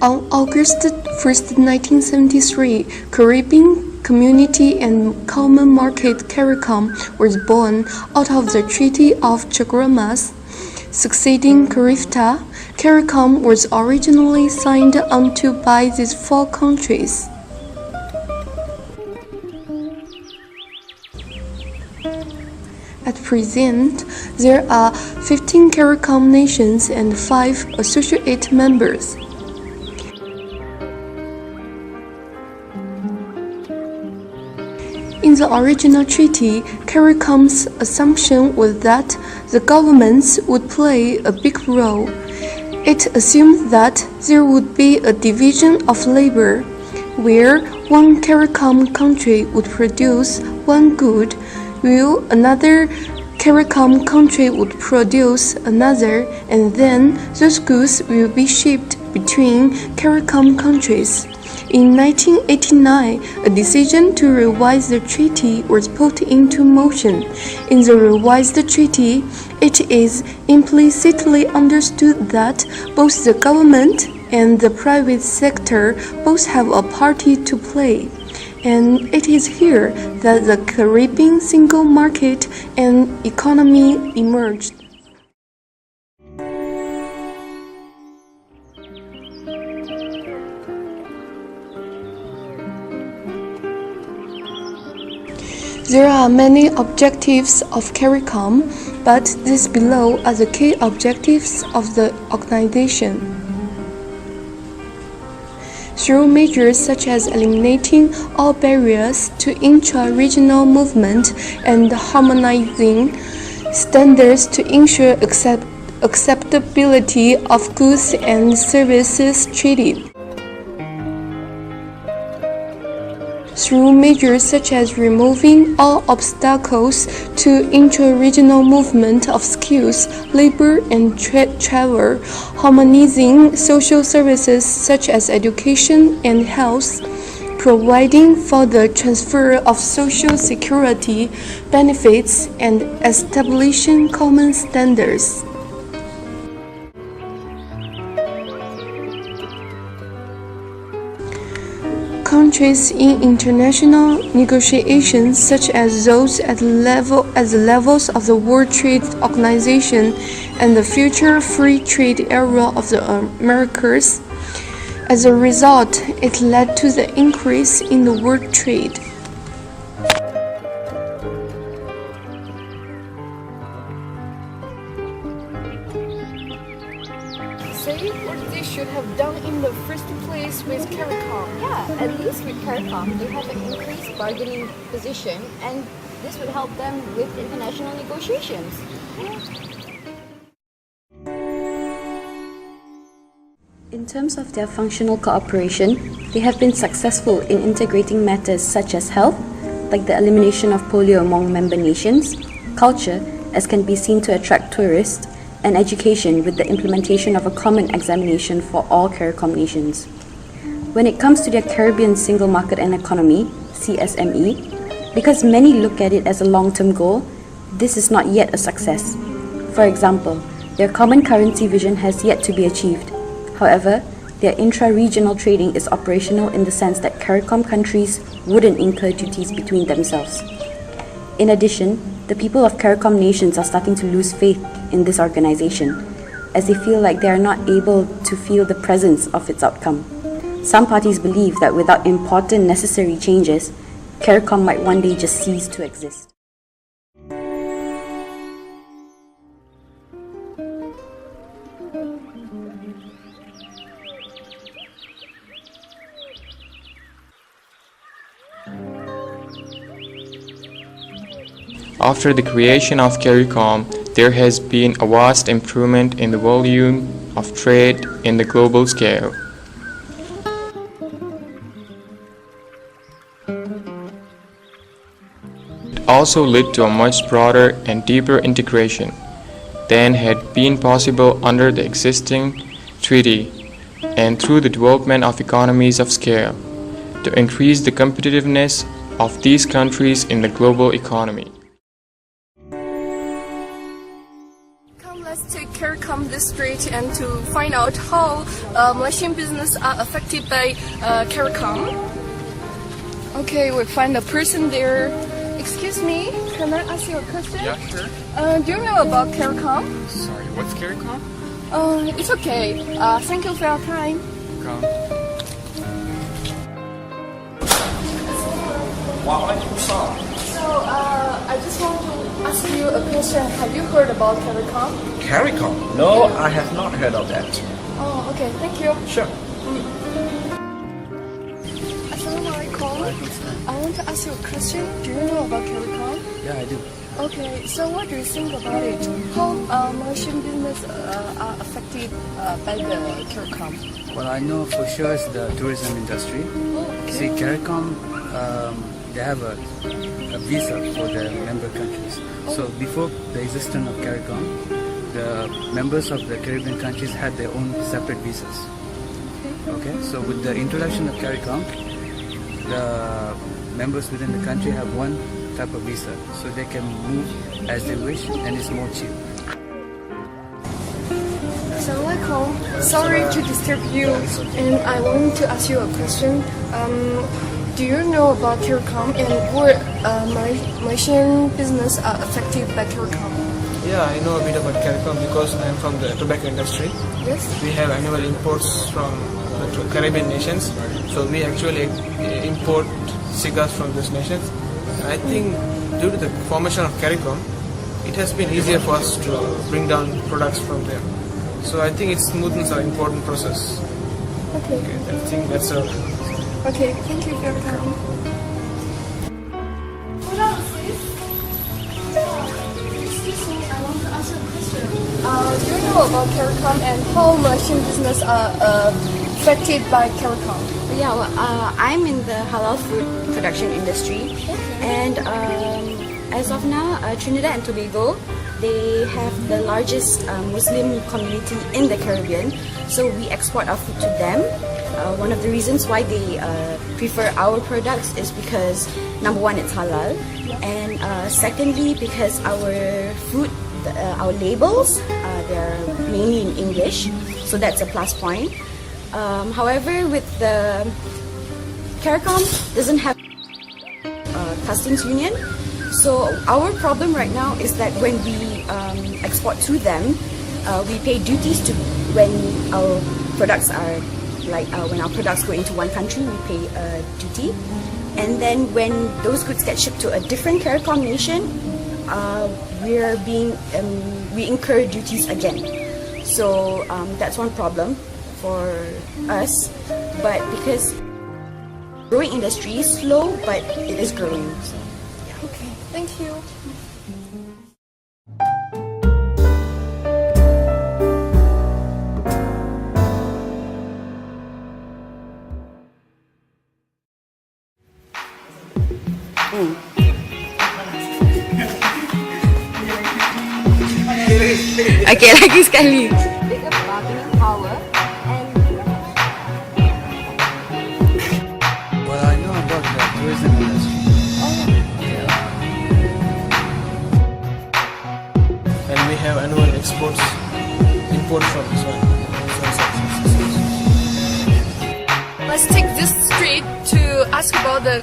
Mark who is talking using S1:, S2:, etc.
S1: On August 1, 1973, Caribbean Community and Common Market CARICOM was born out of the Treaty of Chaguaramas. Succeeding CARIFTA, CARICOM was originally signed onto by these four countries. At present, there are 15 CARICOM nations and 5 associate members. In the original treaty, CARICOM's assumption was that the governments would play a big role. It assumed that there would be a division of labor, where one CARICOM country would produce one good, while another CARICOM country would produce another, and then those goods will be shipped between CARICOM countries. In 1989, a decision to revise the treaty was put into motion. In the revised treaty, it is implicitly understood that both the government and the private sector both have a party to play. And it is here that the Caribbean single market and economy emerged. There are many objectives of CARICOM, but these below are the key objectives of the organization. Through measures such as eliminating all barriers to intra-regional movement and harmonizing standards to ensure acceptability of goods and services traded. Through measures such as removing all obstacles to intra-regional movement of skills, labor, and travel, harmonizing social services such as education and health, providing for the transfer of social security benefits, and establishing common standards. Countries in international negotiations, such as those at the levels of the World Trade Organization and the future free trade area of the Americas. As a result, it led to the increase in the world trade.
S2: Say what they should have done in the first place with CARICOM.
S3: Yeah, at least with CARICOM, they have an increased bargaining position, and this would help them with international negotiations.
S4: In terms of their functional cooperation, they have been successful in integrating matters such as health, like the elimination of polio among member nations, culture, as can be seen to attract tourists, and education with the implementation of a common examination for all CARICOM nations. When it comes to their Caribbean Single Market and Economy, CSME, because many look at it as a long-term goal, this is not yet a success. For example, their common currency vision has yet to be achieved. However, their intra-regional trading is operational in the sense that CARICOM countries wouldn't incur duties between themselves. In addition, the people of CARICOM nations are starting to lose faith in this organization, as they feel like they are not able to feel the presence of its outcome. Some parties believe that without important necessary changes, CARICOM might one day just cease to exist.
S5: After the creation of CARICOM, there has been a vast improvement in the volume of trade in the global scale. It also led to a much broader and deeper integration than had been possible under the existing treaty, and through the development of economies of scale, to increase the competitiveness of these countries in the global economy.
S1: Let's take CARICOM district and to find out how Malaysian business are affected by CARICOM. Okay, we find a person there. Excuse me, can I ask you a question?
S5: Yeah, sure.
S1: Do you know about CARICOM?
S5: Sorry, what's CARICOM?
S1: It's okay. Thank you for your time. So, I just want to ask you a question. Have you heard about CARICOM?
S6: CARICOM? No, I have not heard of that.
S1: Oh, okay. Thank you.
S6: Sure.
S1: Assalamualaikum. I want to ask you a question. Do you know about CARICOM?
S6: Yeah, I do.
S1: Okay. So, what do you think about it? How Malaysian business are affected by the CARICOM?
S7: Well, I know for sure it's the tourism industry.
S1: Oh, okay.
S7: See, CARICOM, they have a visa for the member countries. So before the existence of CARICOM, the members of the Caribbean countries had their own separate visas. Okay, so with the introduction of CARICOM, the members within the country have one type of visa, so they can move as they wish, and it's more cheap.
S1: Assalamualaikum. Sorry to disturb you, and I want to ask you a question. Do you know about CARICOM and what Malaysian business are affected by CARICOM?
S8: Yeah, I know a bit about CARICOM because I am from the tobacco industry.
S1: Yes.
S8: We have annual imports from the Caribbean nations, so we actually import cigars from these nations. I think due to the formation of CARICOM, it has been easier for us to bring down products from there. So I think it smoothens our important process.
S1: Okay.
S8: I think that's a...
S1: Okay, thank you for your time. Hold on, please. Excuse me, I want to ask you a question. Do you know about CARICOM and how Malaysian business are affected by CARICOM?
S4: Yeah, well, I'm in the halal food production industry, and as of now, Trinidad and Tobago, they have the largest Muslim community in the Caribbean, so we export our food to them. One of the reasons why they prefer our products is because number one, it's halal, and secondly, because our food, our labels, they're mainly in English, so that's a plus point. However, with the CARICOM doesn't have customs union, so our problem right now is that when we export to them, we pay duties to when our products are when our products go into one country, we pay a duty, and then when those goods get shipped to a different CARICOM nation, we incur duties again. So that's one problem for us, but because growing industry is slow, but it is growing. So, yeah.
S1: Okay, thank you.
S4: Okay, lagi sekali.
S3: Bigger bargaining power and
S7: Well, I know about the tourism industry.
S8: And we have annual exports, import from this one.
S1: Let's take this street to ask about the